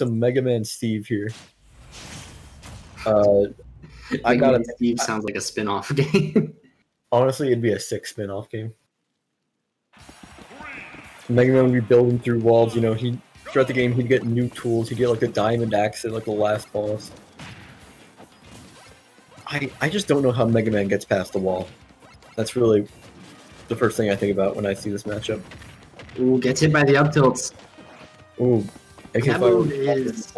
some Mega Man Steve here. I got Steve sounds like a spin-off game. Honestly, it'd be a sick spin-off game. Mega Man would be building through walls. You know, throughout the game he'd get new tools. He'd get like the diamond axe at like the last boss. I just don't know how Mega Man gets past the wall. That's really the first thing I think about when I see this matchup. Ooh, gets hit by the up tilts. Ooh, that move is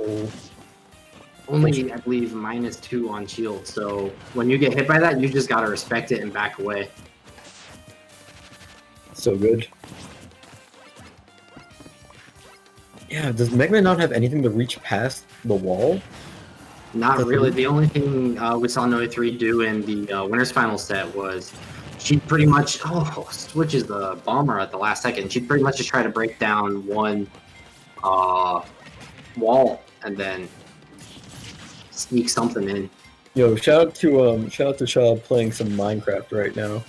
only, I believe, -2 on shield. So when you get hit by that, you just gotta respect it and back away. So good. Yeah, does Mega Man not have anything to reach past the wall? Not really. The only thing we saw Noe3 do in the Winners Final set was she pretty much switches the bomber at the last second. She'd pretty much just try to break down one wall and then sneak something in. Yo, shout out to Shaw playing some Minecraft right now.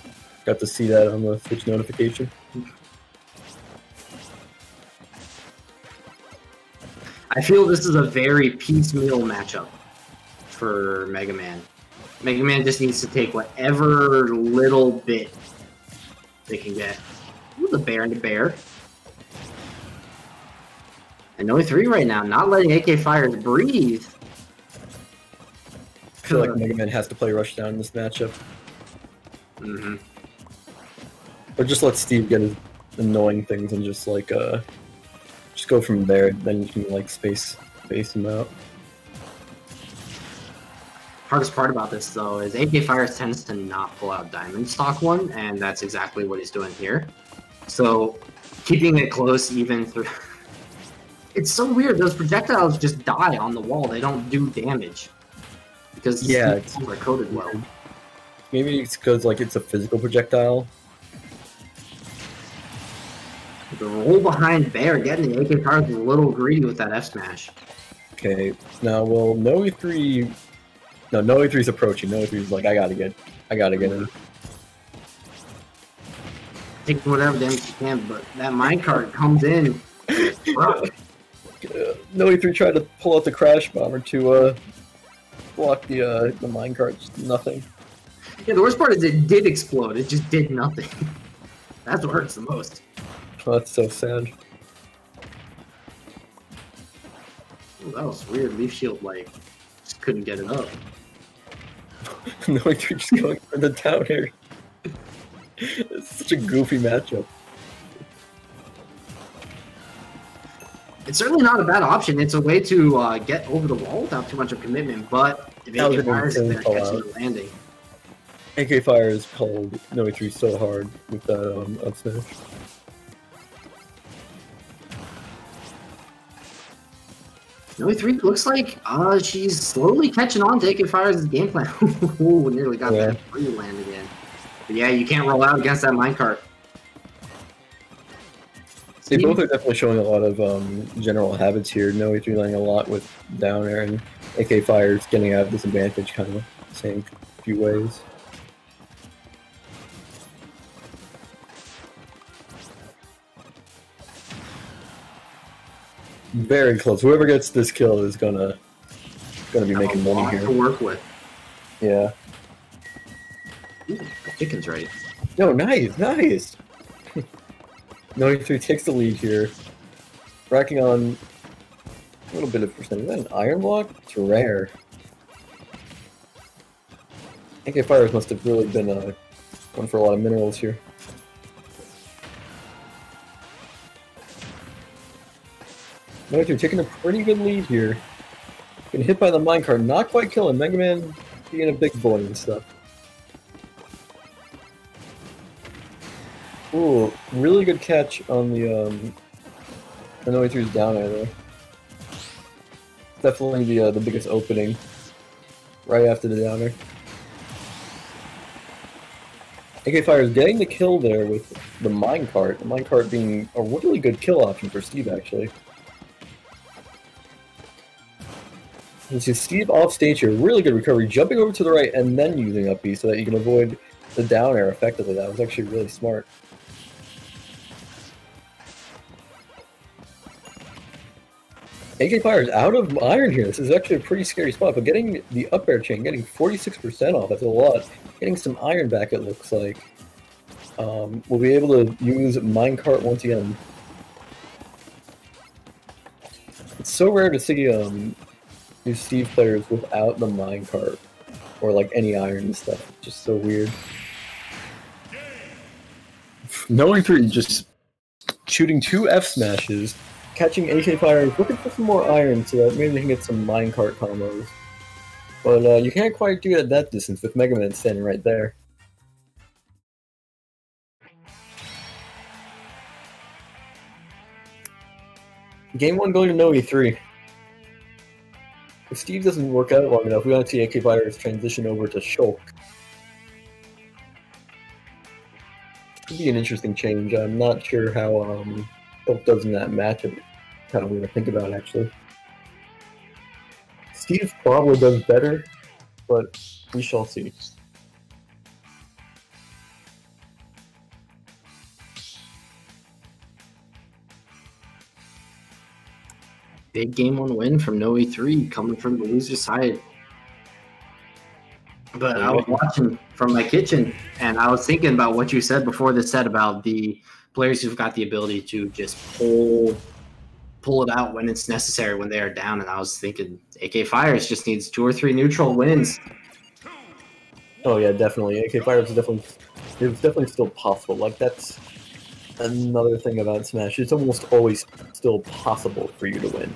Got to see that on the Twitch notification. I feel this is a very piecemeal matchup for Mega Man. Mega Man just needs to take whatever little bit they can get. Ooh, the bear and the bear. And Noe3 right now, not letting AKFirez breathe. I feel like Mega Man has to play Rushdown in this matchup. Mm-hmm. Or just let Steve get his annoying things and just like just go from there. Then you can like space him out. Hardest part about this though is AKFirez tends to not pull out Diamond Stock 1, and that's exactly what he's doing here. So keeping it close even through. It's so weird. Those projectiles just die on the wall. They don't do damage because yeah, are coated well. Maybe it's because like it's a physical projectile. The roll behind Bear getting the AKFirez is a little greedy with that F smash. Okay, now well Noe3 Noe3's approaching. Noe3's like I gotta get in. Taking whatever damage you can, but that minecart comes in. Noe3 tried to pull out the crash bomber to block the minecart. Just nothing. Yeah, the worst part is it did explode. It just did nothing. That's what hurts the most. Oh, that's so sad. Ooh, that was weird. Leaf Shield, like, just couldn't get it up. Noe3 just going for the down air. It's such a goofy matchup. It's certainly not a bad option. It's a way to get over the wall without too much of commitment, but if AKFirez is there catching the landing. AKFirez called Noe3 so hard with that up smash. Noe3 looks like she's slowly catching on to AKFirez's game plan. Ooh, nearly got that free land again. But yeah, you can't roll out against that minecart. They both are definitely showing a lot of general habits here. Noe3 landing a lot with down air, and AKFirez getting out of disadvantage kind of the same few ways. Very close. Whoever gets this kill is gonna be making money here. To work with. Yeah. Ooh, the chicken's ready. No, nice. Noe3 takes the lead here, racking on a little bit of percentage. Is that an iron block? It's rare. AKFirez must have really been going for a lot of minerals here. Noe3 taking a pretty good lead here. Getting hit by the minecart, not quite killing. Mega Man being a big boy and stuff. Ooh, really good catch on the Noe3's down air there. Definitely the biggest opening right after the down air. AKFirez getting the kill there with the minecart. The minecart being a really good kill option for Steve actually. You see Steve off stage here, really good recovery, jumping over to the right and then using up B so that you can avoid the down air effectively. That was actually really smart. AKFire is out of iron here. This is actually a pretty scary spot, but getting the up air chain, getting 46% off, that's a lot. Getting some iron back, it looks like. We'll be able to use minecart once again. It's so rare to see these Steve players without the minecart or like any iron and stuff. It's just so weird. Noe3 just shooting 2 F smashes, catching AKFire, looking for some more iron so that maybe they can get some minecart combos. But you can't quite do it at that distance with Mega Man standing right there. Game 1 going to Noe3. If Steve doesn't work out long enough, we want to see AKFire's transition over to Shulk. Could be an interesting change. I'm not sure how Shulk does in that matchup. Kind of weird to think about, actually. Steve probably does better, but we shall see. Big Game 1 win from Noe3, coming from the loser side. But I was watching from my kitchen, and I was thinking about what you said before this set about the players who've got the ability to just pull it out when it's necessary when they are down. And I was thinking AKFirez just needs 2 or 3 neutral wins. Oh yeah, definitely. AKFirez is definitely still possible. Like that's another thing about Smash. It's almost always still possible for you to win.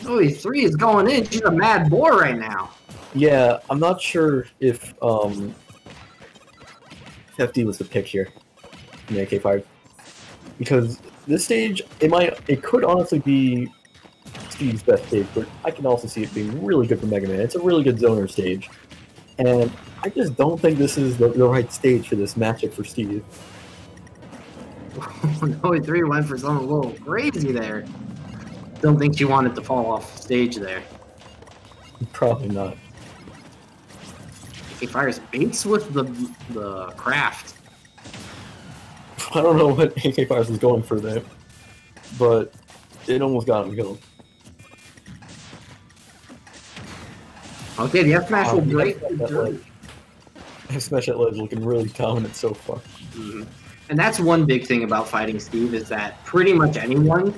Noe3 is going in. She's a mad boar right now. Yeah, I'm not sure if FD was the pick here in the AKFire, because this stage it could honestly be Steve's best stage, but I can also see it being really good for Mega Man. It's a really good zoner stage, and I just don't think this is the right stage for this matchup for Steve. Noe3 went for something a little crazy there. Don't think she wanted to fall off stage there. Probably not. AKFirez baits with the craft. I don't know what AKFirez was going for there, but it almost got him killed. Okay, the F smash will break. F smash at ledge looking really dominant so far. Mm-hmm. And that's one big thing about fighting Steve is that pretty much anyone,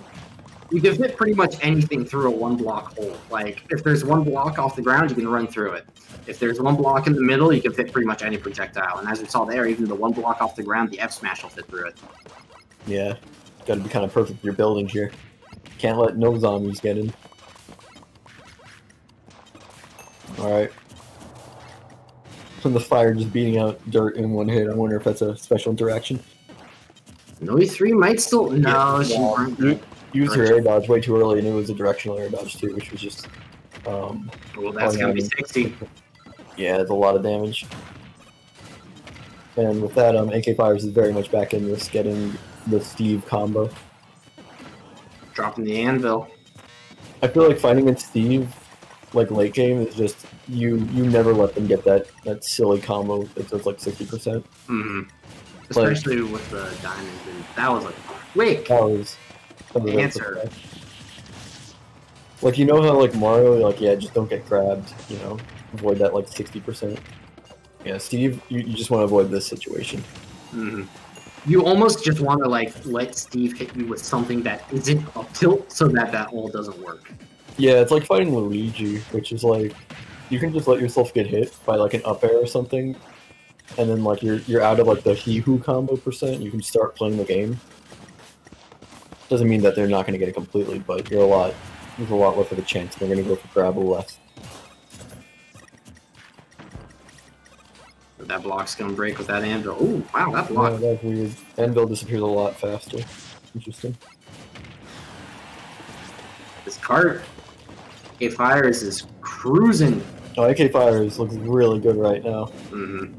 you can fit pretty much anything through a 1-block hole. Like, if there's 1 block off the ground, you can run through it. If there's 1 block in the middle, you can fit pretty much any projectile. And as we saw there, even the 1 block off the ground, the F smash will fit through it. Yeah, gotta be kind of perfect with your building here. Can't let no zombies get in. Alright. From the fire just beating out dirt in 1 hit. I wonder if that's a special interaction. Noe3 might still... No, she weren't. Used her air dodge way too early, and it was a directional air dodge too, which was just... well, that's going to be 60. Yeah, it's a lot of damage. And with that, AKFirez is very much back in this, getting the Steve combo. Dropping the anvil. I feel like fighting against Steve, like late game, is just you never let them get that silly combo that does like 60%. Mm-hmm. Especially with the diamond. And that was a quick answer. Like, you know how like Mario, like, yeah, just don't get grabbed, you know, avoid that like 60%. Yeah, Steve, you just want to avoid this situation. Mm-hmm. You almost just want to like let Steve hit you with something that isn't up tilt so that all doesn't work. Yeah, it's like fighting Luigi, which is like, you can just let yourself get hit by like an up air or something, and then like you're out of like the he-who combo %, you can start playing the game. Doesn't mean that they're not going to get it completely, but there's a lot less of a chance they're going to go for grabble less. That block's going to break with that anvil. Oh, wow, that block. Yeah, that's weird. Anvil disappears a lot faster. Interesting. This cart, AKFirez is cruising. Oh, AKFirez looks really good right now. Mm-hmm.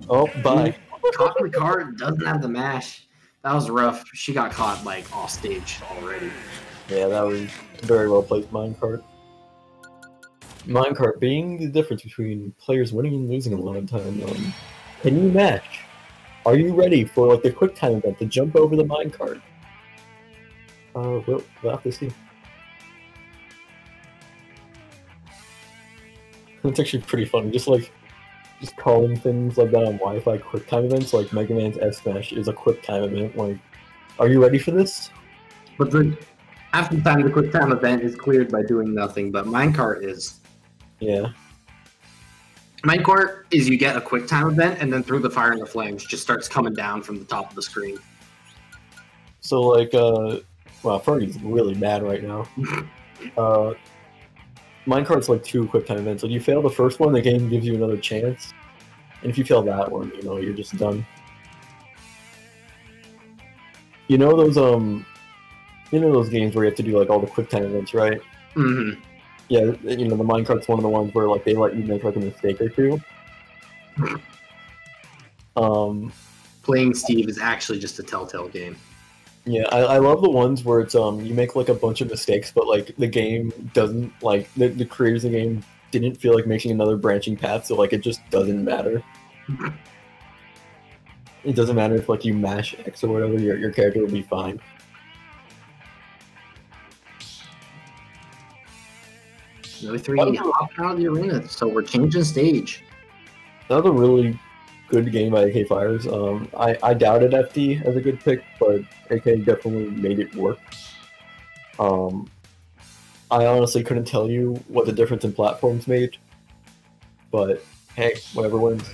Oh, bye. Caught the cart, doesn't have the mash. That was rough. She got caught, like, off stage already. Yeah, that was very well placed minecart. Minecart being the difference between players winning and losing a lot of time. Can you match? Are you ready for like the quick time event to jump over the minecart? We'll have to see. It's actually pretty funny. Just calling things like that on Wi-Fi quick time events, like Mega Man's S Smash is a quick time event. Like, are you ready for this? But half the time the quick time event is cleared by doing nothing, but minecart is. Yeah. Minecart is you get a quick time event, and then through the fire and the flames just starts coming down from the top of the screen. So like, well, Fergie's really mad right now. Minecart's like 2 quick time events. If you fail the first one, the game gives you another chance, and if you fail that one, you know, you're just done. You know those games where you have to do like all the quick time events, right? Mm-hmm. Yeah, you know, the minecart's one of the ones where like they let you make like a mistake or two. Playing Steve is actually just a telltale game. Yeah, I love the ones where it's you make like a bunch of mistakes, but like the game doesn't, like the creators of the game didn't feel like making another branching path, so like it just doesn't matter. It doesn't matter if like you mash X or whatever, your character will be fine. Noe3 hopping out of the arena, so we're changing stage. That was a really good game by AKFirez. I doubted FD as a good pick, but AK definitely made it work. I honestly couldn't tell you what the difference in platforms made, but hey, whatever wins.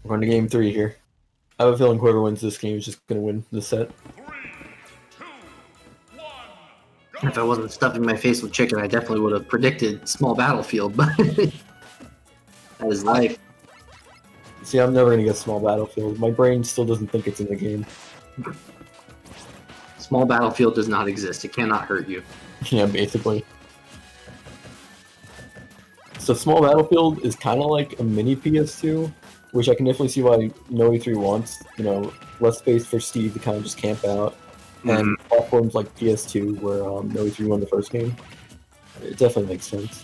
We're going to game 3 here. I have a feeling whoever wins this game is just going to win the set. 3, 2, 1, go! If I wasn't stuffing my face with chicken, I definitely would have predicted small battlefield, but that is life. See, I'm never going to get small battlefield. My brain still doesn't think it's in the game. Small battlefield does not exist. It cannot hurt you. Yeah, basically. So small battlefield is kind of like a mini PS2, which I can definitely see why Noe3 wants. You know, less space for Steve to kind of just camp out. And platforms like PS2, where Noe3 won the first game. It definitely makes sense.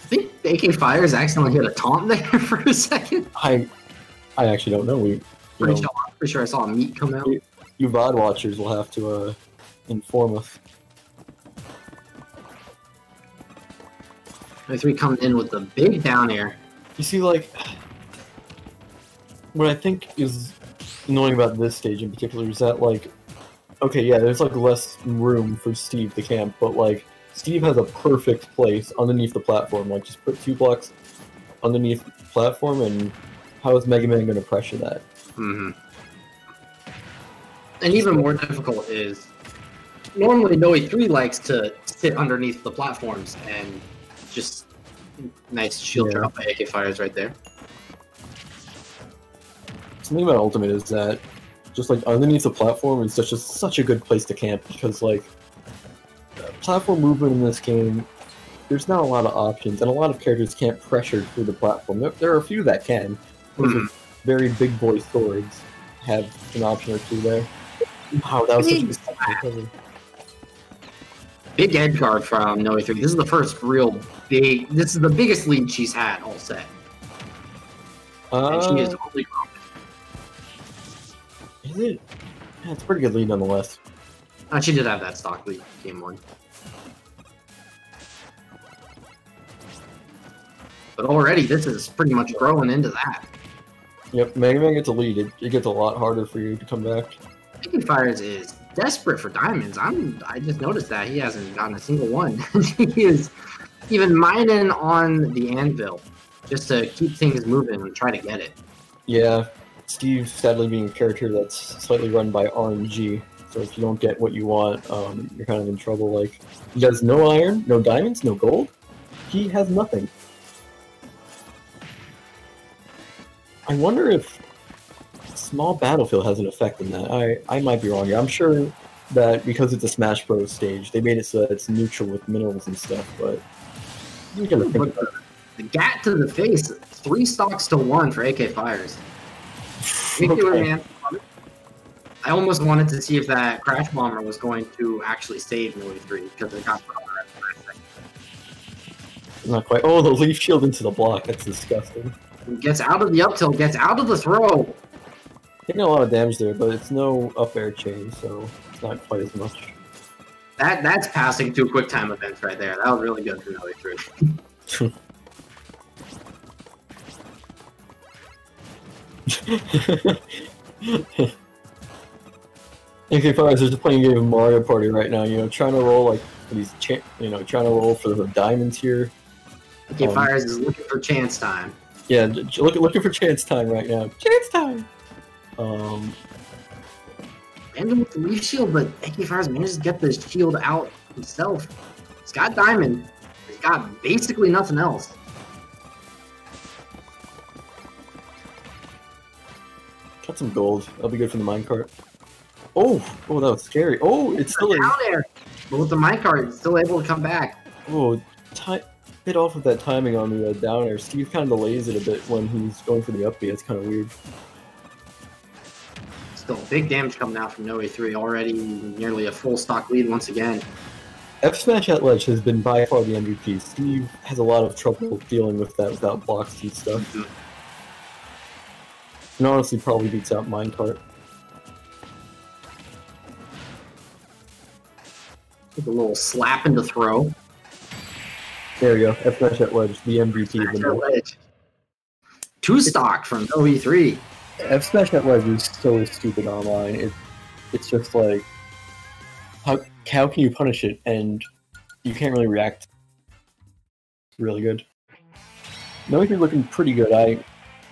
I think AKFirez accidentally hit a taunt there for a second. I actually don't know. Pretty sure I saw a meat come out. You VOD watchers will have to inform us. Noe3 coming in with the big down air. You see, like, what I think is annoying about this stage in particular is that, like, okay, yeah, there's, like, less room for Steve to camp, but, like, Steve has a perfect place underneath the platform. Like, just put 2 blocks underneath the platform, and how is Mega Man going to pressure that? Mm-hmm. And even more difficult is, normally Noe3 likes to sit underneath the platforms, and just nice shield drop by AKFirez right there. Something about Ultimate is that just like underneath the platform is such a good place to camp, because like platform movement in this game, there's not a lot of options, and a lot of characters can't pressure through the platform. There are a few that can. Those with very big boy swords have an option or two there. Wow, that was such a good recovery. Big edge guard from Noe3. This is the first real big. This is the biggest lead she's had all set. And she is only wrong. Is it? Yeah, it's a pretty good lead nonetheless. She did have that stock lead game 1. But already, this is pretty much growing into that. Yep, Mega Man gets a lead. It gets a lot harder for you to come back. AKFirez is desperate for diamonds. I just noticed that he hasn't gotten a single one. He is even mining on the anvil just to keep things moving and try to get it. Yeah, Steve sadly being a character that's slightly run by RNG, so if you don't get what you want, you're kind of in trouble. Like, he has no iron, no diamonds, no gold. He has nothing. I wonder if small battlefield has an effect in that. I might be wrong here. I'm sure that because it's a Smash Bros. Stage, they made it so that it's neutral with minerals and stuff, but you gotta think about it. The gat to the face, 3 stocks to 1 for AKFirez. Okay. Man. I almost wanted to see if that Crash Bomber was going to actually save Noe3 because it got Not quite. Oh, the leaf shield into the block. That's disgusting. Gets out of the up tilt, gets out of the throw. Taking a lot of damage there, but it's no up air chain, so it's not quite as much. That's passing two quick time events right there. That was really good for Noe3. AKFirez is just playing a game of Mario Party right now. You know, trying to roll like for these, trying to roll for the diamonds here. AKFirez is looking for chance time. Yeah, looking for chance time right now. Chance time. Ending with the leaf shield, but AKFirez managed to get the shield out himself. He's got diamond. He's got basically nothing else. Got some gold. That'll be good for the minecart. Oh, that was scary. Oh, it's still down there. But with the minecart, it's still able to come back. Oh, bit off with that timing on the down air. Steve kind of delays it a bit when he's going for the up B. It's kind of weird. Still big damage coming out from Noe3, already nearly a full stock lead once again. F Smash at ledge has been by far the MVP. Steve has a lot of trouble dealing with that without blocks and stuff. Mm-hmm. And honestly probably beats out minecart. With a little slap into throw. There you go. F Smash at ledge, the MVP. Two stock from Noe3. F Smash at ledge is so stupid online. It's just like how can you punish it and you can't really react. It's really good. Noe3 looking pretty good.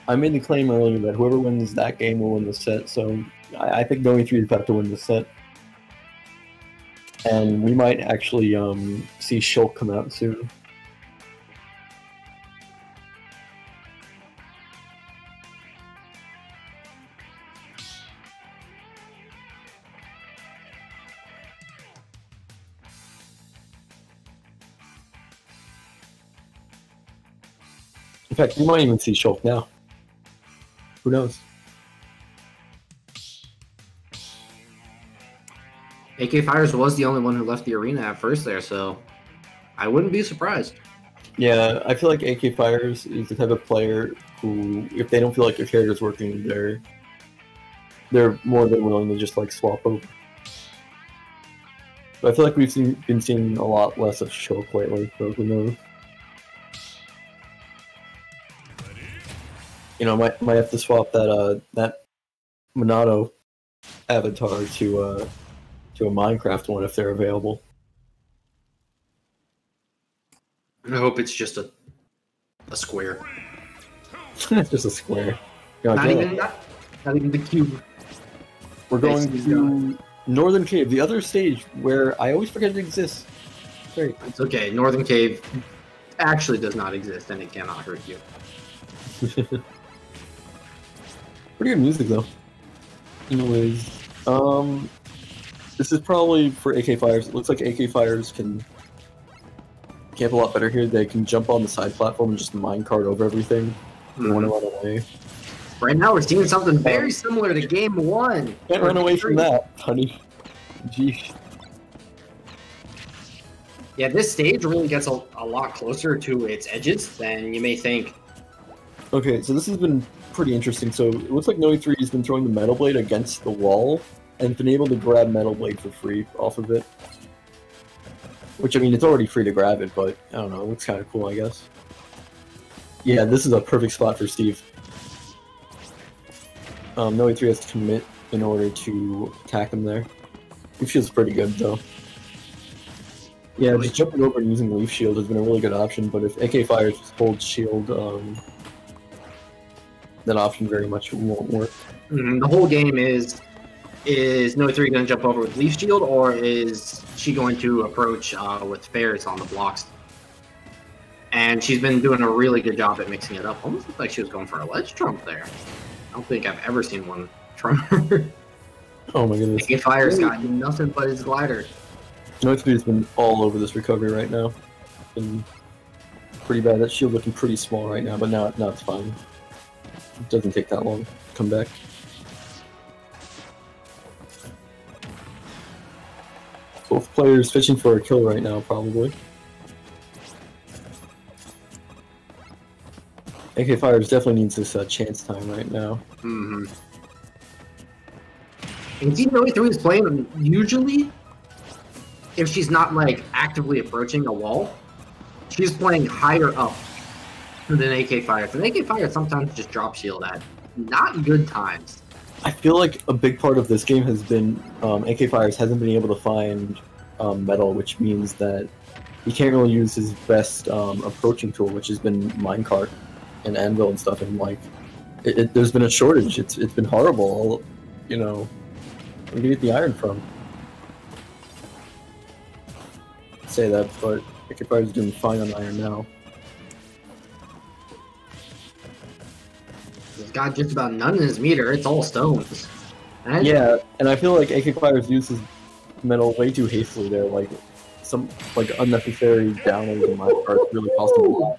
I made the claim earlier that whoever wins that game will win the set, so I think Noe3 is about to win the set. And we might actually see Shulk come out soon. In fact, we might even see Shulk now. Who knows? AKFirez was the only one who left the arena at first there, so I wouldn't be surprised. Yeah, I feel like AKFirez is the type of player who, if they don't feel like their character's working, they're more than willing to just like swap over. But I feel like we've been seeing a lot less of Shulk lately, so who knows? You know, might have to swap that Monado avatar to a Minecraft one if they're available. I hope it's just a square. It's just a square. Not even the cube. We're going to Northern Cave, the other stage where I always forget it exists. Great. It's okay. Northern Cave actually does not exist, and it cannot hurt you. Pretty good music though. Anyways, this is probably for AKFirez. It looks like AKFirez can camp a lot better here. They can jump on the side platform and just minecart over everything. You want to run away. Right now we're seeing something very similar to Game 1. Can't run away from that, honey. Jeez. Yeah, this stage really gets a lot closer to its edges than you may think. Okay, so this has been pretty interesting. So it looks like Noe3 has been throwing the Metal Blade against the wall and been able to grab Metal Blade for free off of it. Which, I mean, it's already free to grab it, but I don't know, it looks kind of cool, I guess. Yeah, this is a perfect spot for Steve. Noe3 has to commit in order to attack him there. Leaf Shield's pretty good, though. Yeah, just jumping over and using Leaf Shield has been a really good option, but if AKFirez just holds Shield, that option very much won't work. The whole game is Noe3 going to jump over with Leaf Shield, or is she going to approach with Fairs on the blocks? And she's been doing a really good job at mixing it up. Almost looked like she was going for a ledge trump there. I don't think I've ever seen one from her. Oh my goodness. AKFirez got nothing but his glider. Noe3 has been all over this recovery right now. It's been pretty bad. That shield looking pretty small right now, but now it's fine. It doesn't take that long to come back. Both players fishing for a kill right now, probably. AKFirez definitely needs this chance time right now. And see, Noe3 is playing usually, if she's not like actively approaching a wall, she's playing higher up than AKFirez. And AKFirez sometimes just drop shield at not good times. I feel like a big part of this game has been AKFirez hasn't been able to find metal, which means that he can't really use his best approaching tool, which has been minecart and anvil and stuff. And like, there's been a shortage. It's been horrible. You know, where do you get the iron from? I'd say that, but AKFirez is doing fine on iron now. He's got just about none in his meter. It's all stones. And yeah, and I feel like AKFirez uses metal way too hastily there. Like some unnecessary downloads in my part really cost him a lot.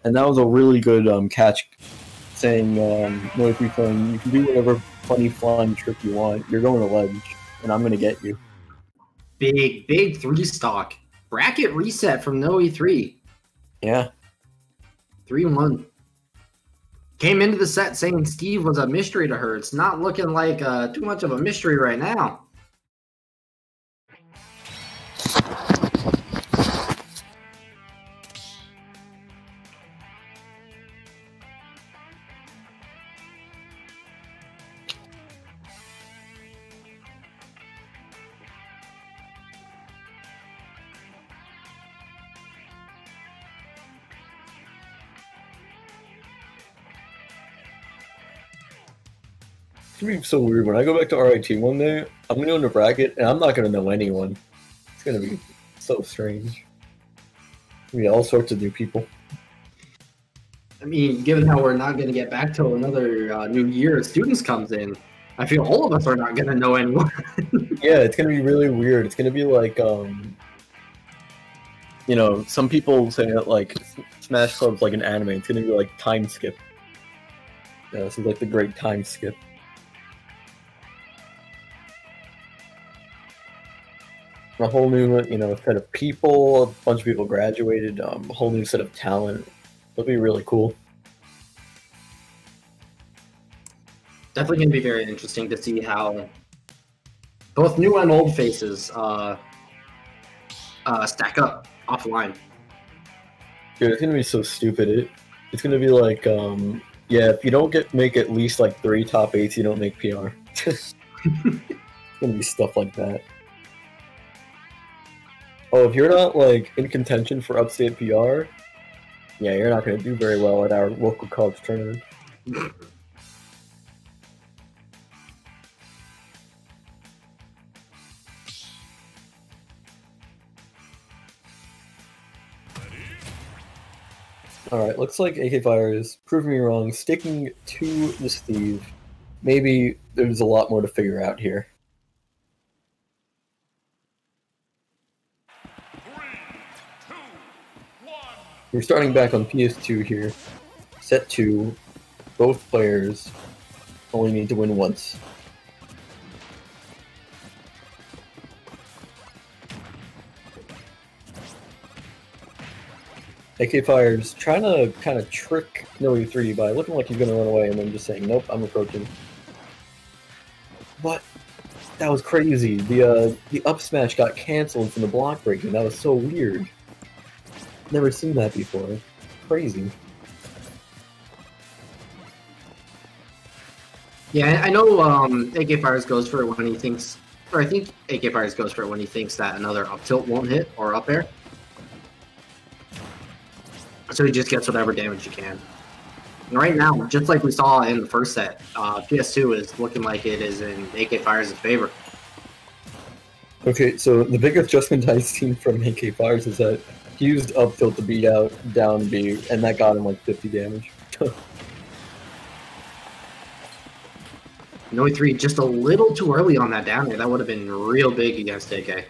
And that was a really good catch, saying Noe3 saying you can do whatever funny flying trick you want. You're going to ledge, and I'm going to get you. big 3-stock bracket reset from Noe3. Yeah. 3-1. Came into the set saying Steve was a mystery to her. It's not looking like too much of a mystery right now. It's gonna be so weird. When I go back to RIT one day, I'm gonna go into bracket and I'm not gonna know anyone. It's gonna be so strange. We all sorts of new people. I mean, given how we're not going to get back till another new year of students comes in, I feel all of us are not going to know anyone. Yeah, it's gonna be really weird. It's gonna be like, you know, some people say that like Smash Club's like an anime. It's gonna be like time skip. Yeah, this is like the great time skip. A whole new, you know, set of people. A bunch of people graduated. A whole new set of talent. It'll be really cool. Definitely going to be very interesting to see how both new and old faces stack up offline. Dude, it's gonna be so stupid. It's gonna be like, yeah, if you don't make at least like 3 top 8s, you don't make PR. It's gonna be stuff like that. Oh, if you're not like in contention for upstate PR, yeah, you're not gonna do very well at our local college tournament. Alright, looks like AKFirez is proving me wrong, sticking to the Steve. Maybe there's a lot more to figure out here. 3, 2, 1. We're starting back on PS2 here. Set 2. Both players only need to win once. AKFirez trying to kind of trick Noe3 by looking like he's going to run away and then just saying, nope, I'm approaching. What? That was crazy. The up smash got canceled from the block breaking. That was so weird. Never seen that before. Crazy. Yeah, I know AKFirez goes for it when he thinks, or I think AKFirez goes for it when he thinks that another up tilt won't hit or up air. So he just gets whatever damage he can. And right now, just like we saw in the first set, PS2 is looking like it is in AKFirez's favor. Okay, so the big adjustment I've seen from AKFirez is that he used up tilt to beat out down B, and that got him like 50 damage. Noe3 just a little too early on that down air. That would have been real big against AK.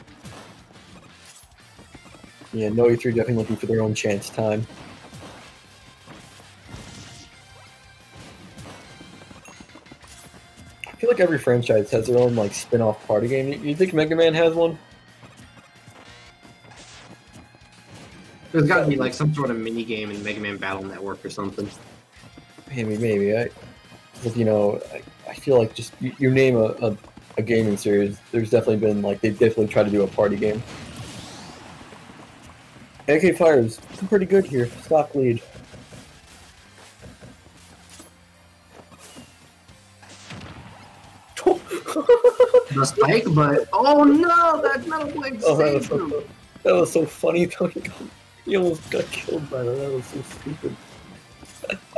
Yeah, Noe3 definitely looking for their own chance time. I feel like every franchise has their own like spin-off party game. You think Mega Man has one? There's got to be like some sort of mini game in Mega Man Battle Network or something. Maybe. You know, I feel like just you name a a gaming series, there's definitely been like they've definitely tried to do a party game. AKFirez pretty good here. Stock lead. The spike, but oh no, that metal blade saved him. That was so funny. He almost got killed by that. That was so stupid.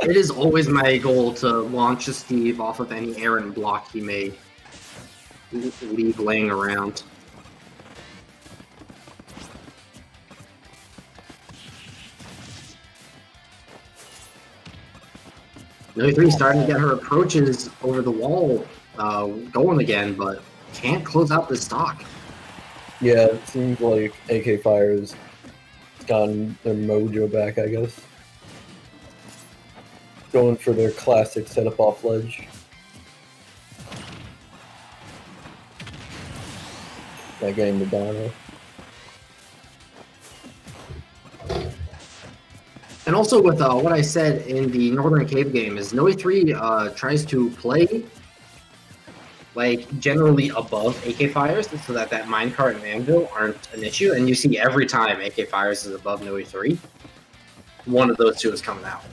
It is always my goal to launch a Steve off of any errant block he may leave laying around. Noe3 starting to get her approaches over the wall going again, but can't close out the stock. Yeah, it seems like AKFirez gotten their mojo back, I guess. Going for their classic setup off ledge. Not getting the Donna. And also with what I said in the Northern Cave game is Noe3 tries to play like generally above AKFirez so that minecart and anvil aren't an issue. And you see every time AKFirez is above Noe3, one of those two is coming out.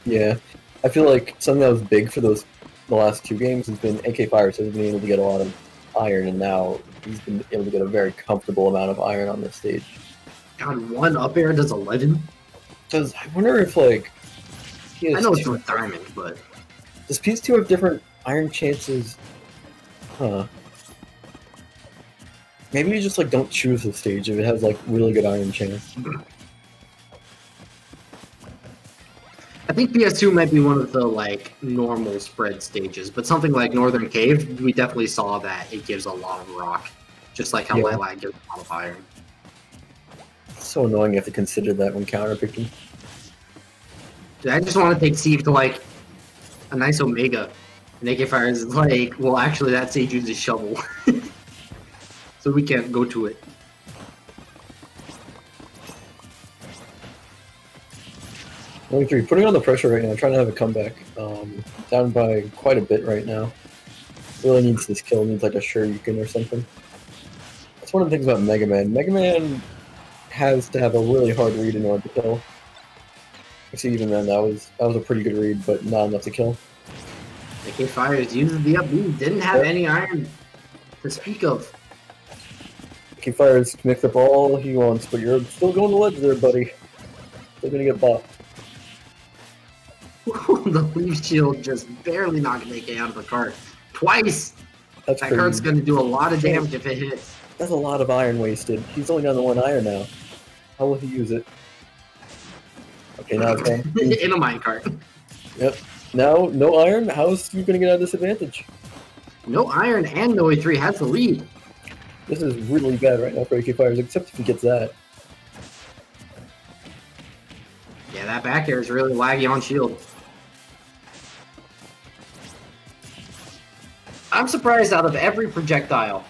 Yeah, I feel like something that was big for the last two games has been AKFirez has been able to get a lot of iron, and now he's been able to get a very comfortable amount of iron on this stage. God, one up air does 11? Does I wonder if like I know it's with diamond, but does PS2 have different iron chances? Huh. Maybe you just like don't choose the stage if it has like really good iron chance. I think PS2 might be one of the like normal spread stages, but something like Northern Cave, we definitely saw that it gives a lot of rock, just like how Lilac gives a lot of iron. It's so annoying you have to consider that when counterpicking. Dude, I just want to take Steve to like a nice Omega. And AKFirez is like, well, actually, that stage uses shovel, so we can't go to it. Noe3 putting on the pressure right now, trying to have a comeback. Down by quite a bit right now. Really needs this kill, needs like a Shuriken or something. That's one of the things about Mega Man. Mega Man has to have a really hard read in order to kill. Actually, even then, that was a pretty good read, but not enough to kill. AKFirez uses the up B, didn't have any iron to speak of. AKFirez mixed up all he wants, but you're still going to ledge there, buddy. Still gonna get bopped. The leaf shield just barely knocked AK out of the cart. Twice! That cart's gonna do a lot of damage if it hits. That's a lot of iron wasted. He's only down to 1 iron now. How will he use it? Okay, now it's gone. In a minecart. Yep. Now, no iron? How is he gonna get out of this advantage? No iron and Noe3 has the lead. This is really bad right now for AKFirez, except if he gets that. Yeah, that back air is really laggy on shield. I'm surprised out of every projectile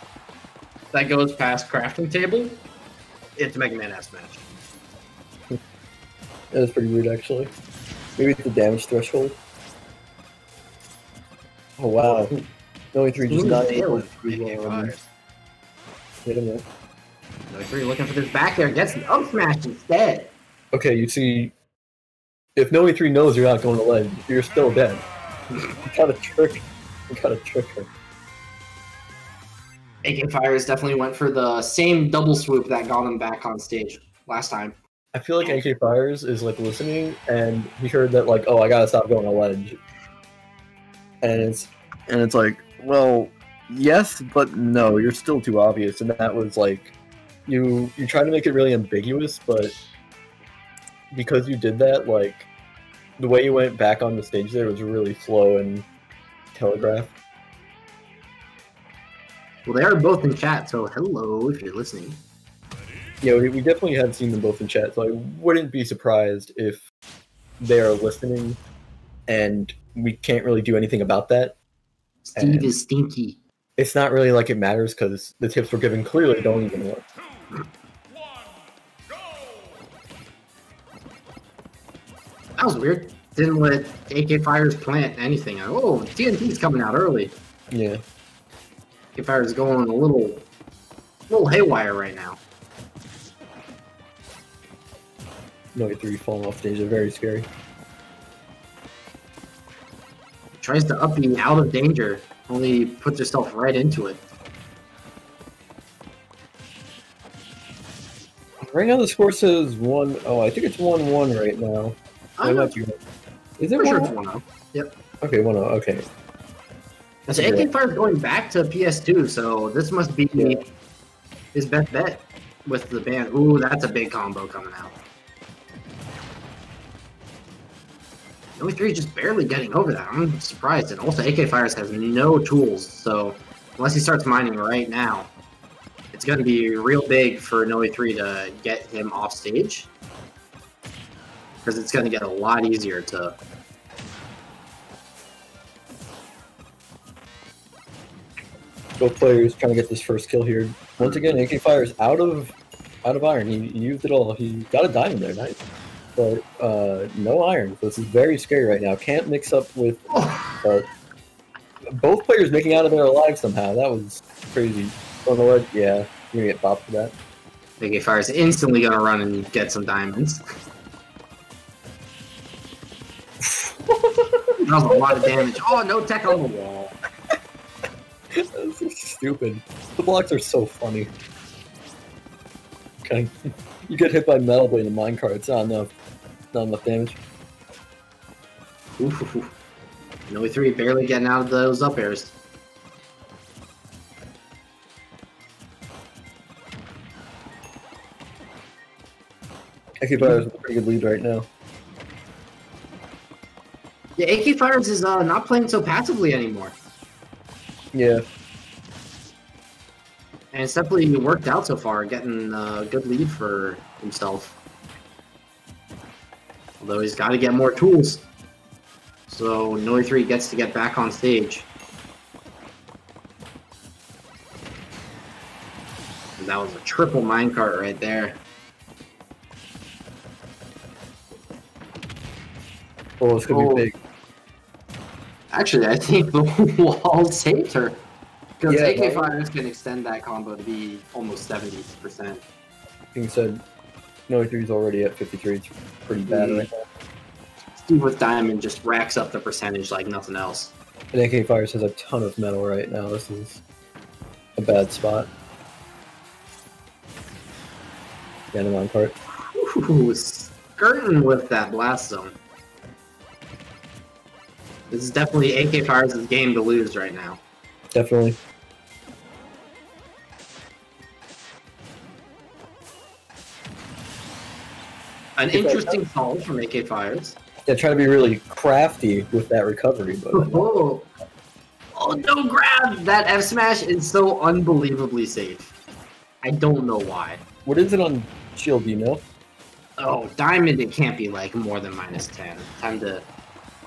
that goes past crafting table, it's Mega Man S match. That is pretty weird, actually. Maybe it's the damage threshold. Oh wow. Noe3 just not able to hit him there. Noe3 looking for this back air, gets the up smash instead. Okay, you see, if Noe3 knows you're not going to ledge, you're still dead. You gotta trick her. AKFirez definitely went for the same double swoop that got him back on stage last time. I feel like AKFirez is like listening, and he heard that like, oh, I gotta stop going to ledge, and it's like, well, yes, but no, you're still too obvious, and that was like, you try to make it really ambiguous, but because you did that, like, the way you went back on the stage there was really slow and telegraphed. Well, they are both in chat, so hello if you're listening. Yeah, we definitely have seen them both in chat, so I wouldn't be surprised if they are listening, and we can't really do anything about that. Steve is stinky. It's not really like it matters, because the tips we're given clearly don't even work. 2, 1, go! That was weird. Didn't let AKFirez plant anything. Oh, TNT's coming out early. Yeah. AKFirez is going a little haywire right now. Noe3 falling off stage is very scary. Tries to up B out of danger, only puts herself right into it. Right now the score says 1. Oh, I think it's 1-1 right now. I'm not Is it sure 1? it's 1-0. Yep. Okay, 1-0. Okay. So AKFirez going back to PS2, so this must be his best bet with the band. Ooh, that's a big combo coming out. Noe3 just barely getting over that. I'm surprised. And also, AKFirez has no tools, so unless he starts mining right now, it's going to be real big for Noe3 to get him off stage. Because it's going to get a lot easier to... Both players trying to get this first kill here. Once again, AKFirez out of iron. He used it all. He got a diamond there, nice. But no iron. So this is very scary right now. Can't mix up with both players making out of there alive somehow. That was crazy. Don't know what. Yeah, you're gonna get bopped for that. AKFirez is instantly gonna run and get some diamonds. That was a lot of damage. Oh, no tech on the wall. That's so stupid. The blocks are so funny. Okay. You get hit by metal blade in the minecart, it's not enough. Not enough damage. Ooh. Noe3 barely getting out of those up airs. AKFirez with a pretty good lead right now. Yeah, AKFirez is not playing so passively anymore. Yeah. And it's definitely worked out so far, getting a good lead for himself. Although he's got to get more tools. So Noe3 gets to get back on stage. And that was a triple minecart right there. Oh, it's going to be big. Actually, I think the wall saved her. Because Yeah, AKFirez can extend that combo to be almost 70%. Being said, Noe3's already at 53. It's pretty bad right now. Steve with Diamond just racks up the percentage like nothing else. And AKFirez has a ton of metal right now. This is a bad spot. Yeah, the minecart. Ooh, skirting with that blast zone. This is definitely AKFirez's game to lose right now. Definitely. An interesting solve from AKFirez. Yeah, trying to be really crafty with that recovery, but Oh, no grab! That F smash is so unbelievably safe. I don't know why. what is it on shield, do you know? Oh, Diamond, it can't be like more than -10. Time to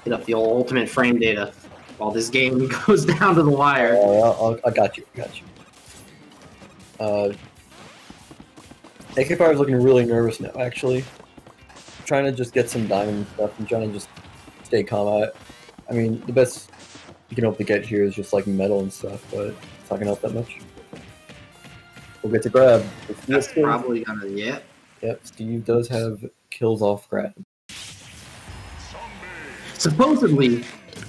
hit up the old ultimate frame data while this game goes down to the wire. I got you. AKFirez is looking really nervous now, actually. Trying to just get some diamond stuff and trying to just stay calm. I mean, the best you can hope to get here is just like metal and stuff, but it's not gonna help that much. We'll get to grab. That's probably gonna, yeah. Yep, Steve does have kills off grab. Supposedly,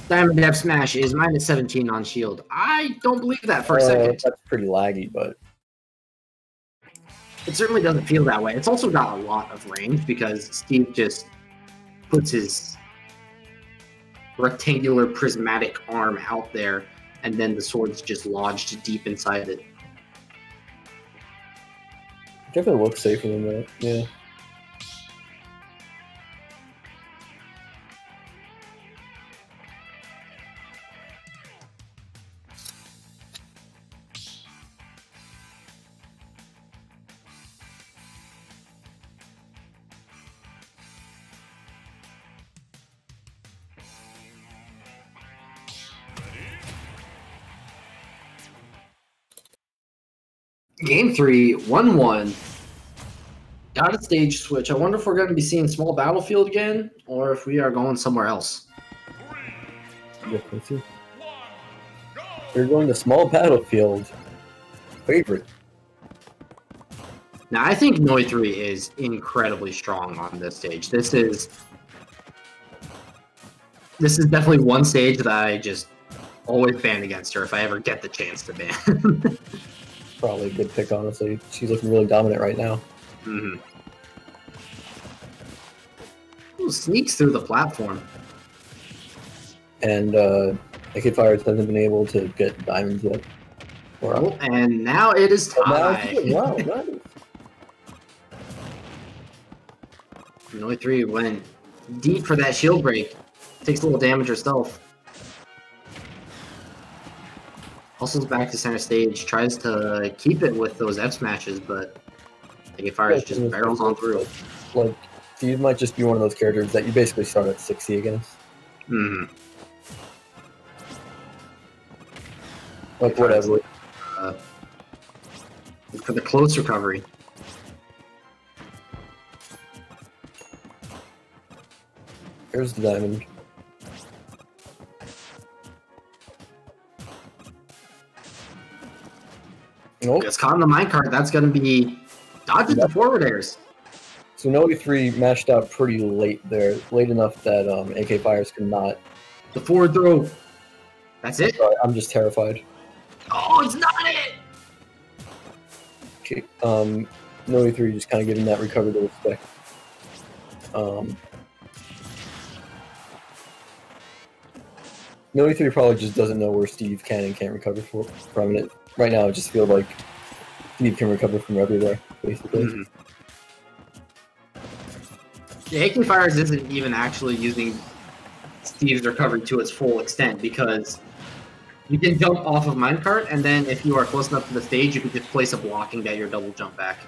Diamond F Smash is -17 on shield. I don't believe that for a second. That's pretty laggy, but It certainly doesn't feel that way. It's also got a lot of range because Steve just puts his rectangular prismatic arm out there and then the sword's just lodged deep inside it. definitely looks safer than that. Yeah. Game 3, 1-1. Got a stage switch. I wonder if we're going to be seeing small battlefield again, or if we are going somewhere else. Yeah, let's see. 1, go! You're going to small battlefield. Favorite. Now, I think Noe3 is incredibly strong on this stage. This is definitely one stage that I just always ban against her if I ever get the chance to ban. Probably a good pick, honestly. She's looking really dominant right now. Mm-hmm. Ooh, sneaks through the platform. And AKFirez hasn't been able to get diamonds yet. Oh, and now it is tie. Wow, nice. Noe3 went deep for that shield break. Takes a little damage herself. Hustles back to center stage. Tries to keep it with those F smashes, but AKFirez just barrels on through. Like, Steve might just be one of those characters that you basically start at 60 against. Mm-hmm. Like, whatever. For the close recovery. Here's the diamond. Nope. Gets caught in the minecart. That's going to be dodges the forward airs. So Noe3 mashed out pretty late there. Late enough that AKFirez could not. The forward throw. That's it? Sorry, I'm just terrified. Oh, it's not it! Okay, Noe3 just kind of giving that recovery to respect. Noe3 probably just doesn't know where Steve can and can't recover from it. Right now, it just feels like Steve can recover from everywhere, basically. Mm-hmm. The AKFirez isn't even actually using Steve's recovery to its full extent because you can jump off of minecart, and then if you are close enough to the stage, you can just place a blocking that your double jump back.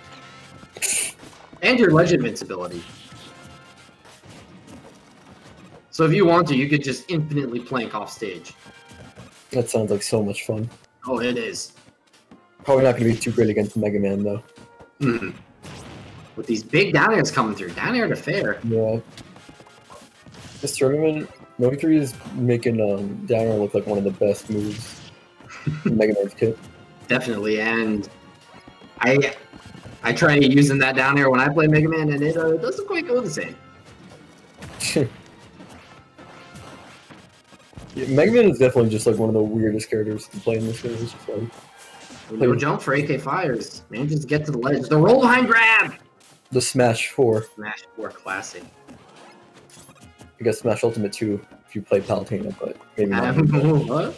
And your ledge invincibility. So if you want to, you could just infinitely plank off stage. That sounds like so much fun. Oh, it is. Probably not going to be too great against Mega Man, though. Mm-hmm. With these big down airs coming through. Down air to fair. Yeah. This tournament, Noe3 is making down air look like one of the best moves in Mega Man's kit. Definitely, and I try using that down air when I play Mega Man, and it doesn't quite go the same. Yeah, Mega Man is definitely just like one of the weirdest characters to play in this game. It's just like, No jump for AKFirez. Manages to get to the ledge. The roll behind grab! the Smash 4. Smash 4 classic. I guess Smash Ultimate 2 if you play Palutena, but maybe not. What?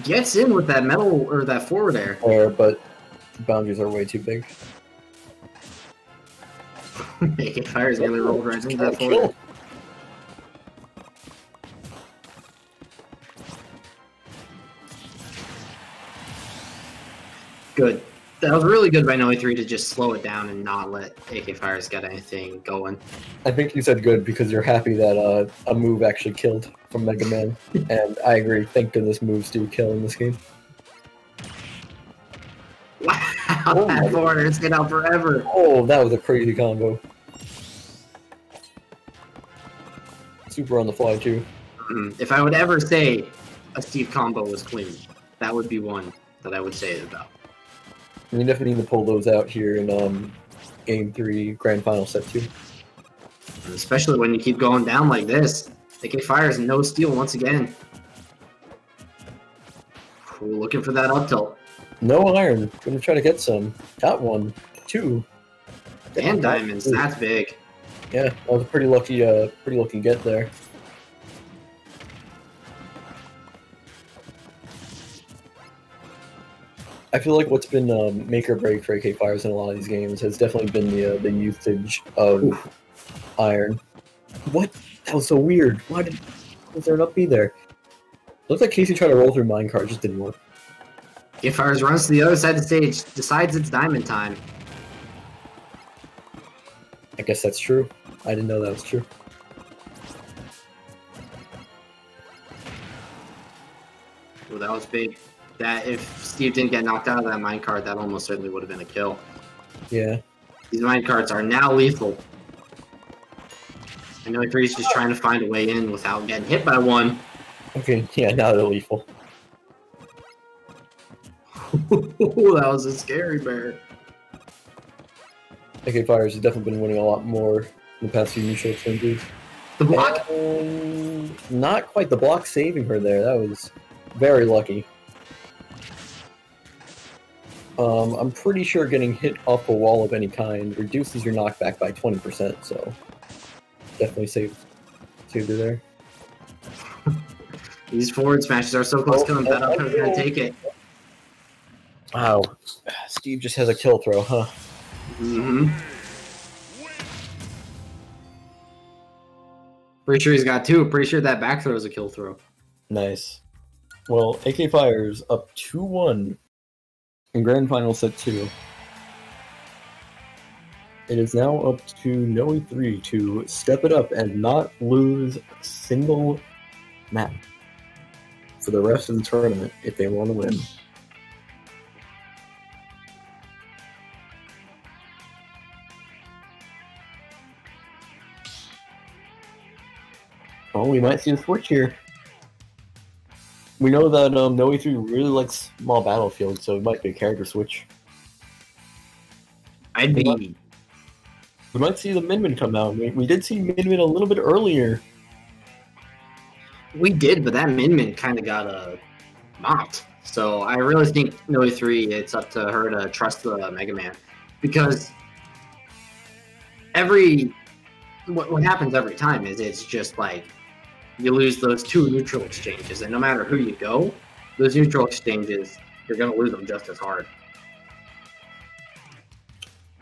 Gets in with that metal or that forward air. But the boundaries are way too big. AKFirez nearly rolled right into that forward air. Good. That was really good by Noe3 to just slow it down and not let AKFirez get anything going. I think you said good because you're happy that a move actually killed from Mega Man. And I agree. Thank goodness moves do kill in this game. Wow, Oh that forward air stayed out forever. Oh, that was a crazy combo. Super on the fly, too. If I would ever say a Steve combo was clean, that would be one that I would say it about. And you definitely need to pull those out here in Game 3 Grand Final Set 2. And especially when you keep going down like this. AKFirez no steal once again. Ooh, looking for that up tilt. No iron. Gonna try to get some. Got one. 2. And diamonds. That's big. Yeah, that was a pretty lucky get there. I feel like what's been make or break for AKFirez in a lot of these games has definitely been the usage of iron. What? That was so weird. Why was there an up B there? Looks like Casey tried to roll through minecart, just didn't work. AKFirez runs to the other side of the stage, decides it's diamond time. I guess that's true. I didn't know that was true. Well, that was big. That if Steve didn't get knocked out of that minecart, that almost certainly would have been a kill. Yeah. These minecarts are now lethal. And Noe3 is just trying to find a way in without getting hit by one. Okay, yeah, now they're lethal. That was a scary bear. AKFirez has definitely been winning a lot more in the past few neutral exchanges. The block? Not quite the block saving her there. That was very lucky. I'm pretty sure getting hit off a wall of any kind reduces your knockback by 20%, so definitely saved her there. These forward smashes are so close to him that I'm gonna take it. Wow. Steve just has a kill throw, huh? Mm-hmm. Pretty sure he's got two. Pretty sure that back throw is a kill throw. Nice. Well, AKFirez up 2-1 in Grand Final Set 2. It is now up to Noe3 to step it up and not lose a single map for the rest of the tournament if they want to win. Oh, we might see a switch here. We know that Noe3 really likes small battlefields, so it might be a character switch. We might see the Min come out. We did see Min a little bit earlier. We did, but that Min kind of got mocked. So I really think Noe3, it's up to her to trust the Mega Man. Because what happens every time is it's just like, you lose those two neutral exchanges, and no matter who you go, those neutral exchanges, you're going to lose them just as hard.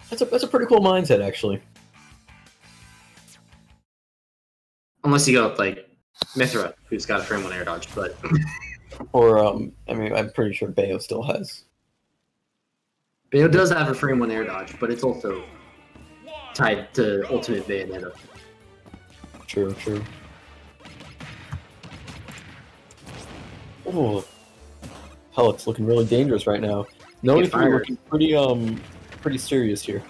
That's a pretty cool mindset, actually. Unless you go with, like, Mithra, who's got a frame 1 air dodge, but... Or, I mean, I'm pretty sure Bayo still has. Bayo does have a frame 1 air dodge, but it's also tied to Ultimate Bayonetta. True, true. Oh, hell, it's looking really dangerous right now. Noe3 looking pretty serious here.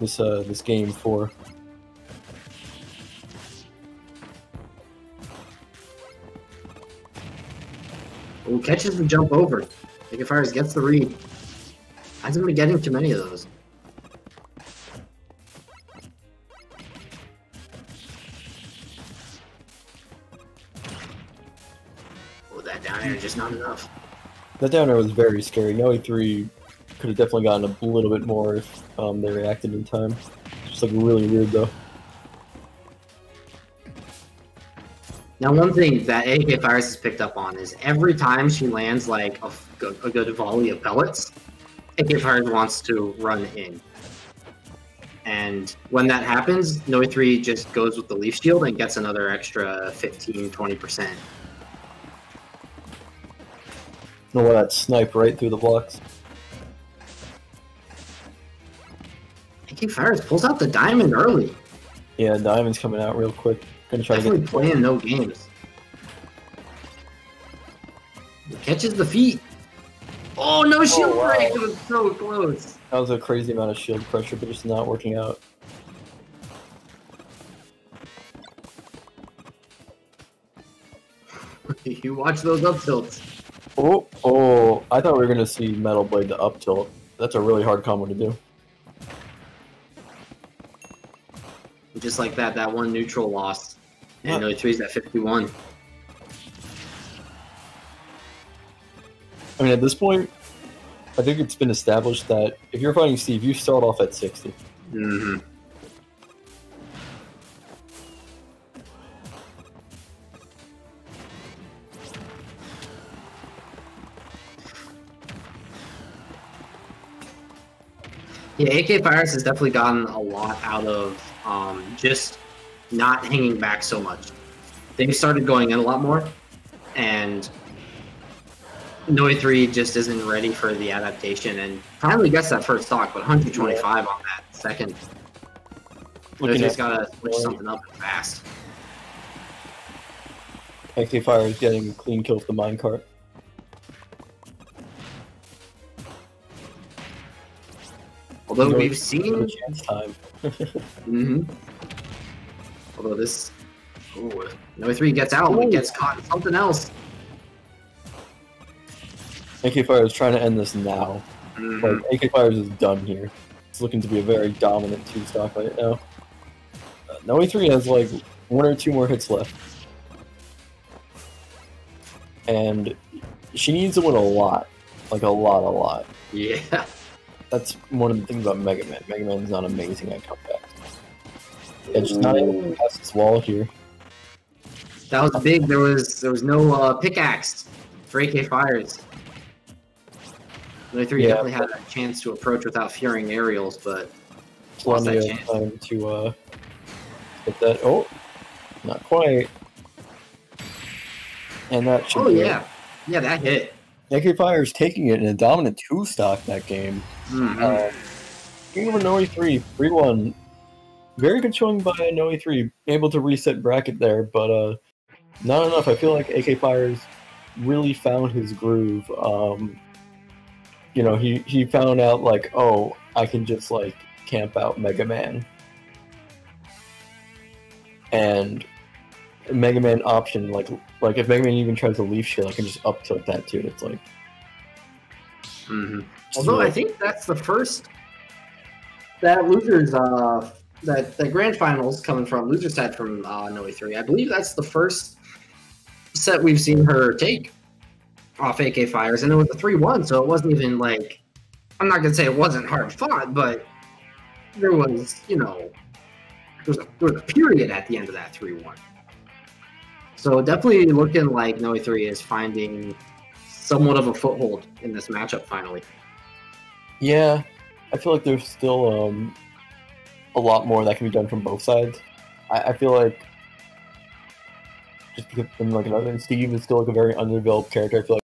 This game 4. Who catches the jump over? AKFirez gets the read. Hasn't been getting too many of those. That down air just not enough. That down air was very scary. Noe3 could have definitely gotten a little bit more if they reacted in time. Just like really weird though. Now, one thing that AKFirez has picked up on is every time she lands like a good volley of pellets, AKFirez wants to run in. And when that happens, Noe3 just goes with the leaf shield and gets another extra 15-20%. No, that snipe right through the blocks. AKFirez pulls out the diamond early. Yeah, diamond's coming out real quick. Gonna try Definitely to get playing no games. He catches the feet. Oh, no shield break! It was so close. That was a crazy amount of shield pressure, but just not working out. You watch those up tilts. Oh, I thought we were going to see Metal Blade to up tilt. That's a really hard combo to do. Just like that one neutral loss. And Noe3's at 51. I mean, at this point, I think it's been established that if you're fighting Steve, you start off at 60. Mm-hmm. Yeah, AKFirez has definitely gotten a lot out of just not hanging back so much. They've started going in a lot more, and Noe3 just isn't ready for the adaptation, and finally gets that first stock, but 125 on that second. Noe3's got to switch something up fast. AKFirez getting a clean kill with the minecart. Although we've seen... Chance time. Mm-hmm. Although this... Ooh, Noe3 gets out, but gets caught in something else. AKFirez is trying to end this now. Mm-hmm. Like, AKFirez is done here. It's looking to be a very dominant 2-stock right now. Noe3 has like 1 or 2 more hits left. And she needs to win a lot. Like a lot. Yeah. That's one of the things about Mega Man. Mega Man's not amazing at comebacks. Yeah, just not able to pass this wall here. That was big. There was no pickaxe for AKFirez. Noe3 definitely had a chance to approach without fearing aerials, but lost that Plenty of chance. time to get that. Oh, not quite. And that should be yeah. Yeah, that hit. AKFirez taking it in a dominant 2-stock that game. King over Noe3, 3-1. Very good showing by Noe3, able to reset bracket there, but not enough. I feel like AKFirez really found his groove. You know, he found out like, oh, I can just like camp out Mega Man. And Mega Man option, like if Mega Man even tries to leaf shield, I can just up tilt that too. It's like, although I think that's the first that losers that the grand finals coming from loser side from Noe3. I believe that's the first set we've seen her take off AKFirez, and it was a 3-1, so it wasn't even like, I'm not gonna say it wasn't hard fought, but there was, you know, there was a period at the end of that 3-1. So definitely looking like Noe3 is finding somewhat of a foothold in this matchup finally. yeah, I feel like there's still a lot more that can be done from both sides. I feel like just because like another Steve is still like a very underdeveloped character. I feel like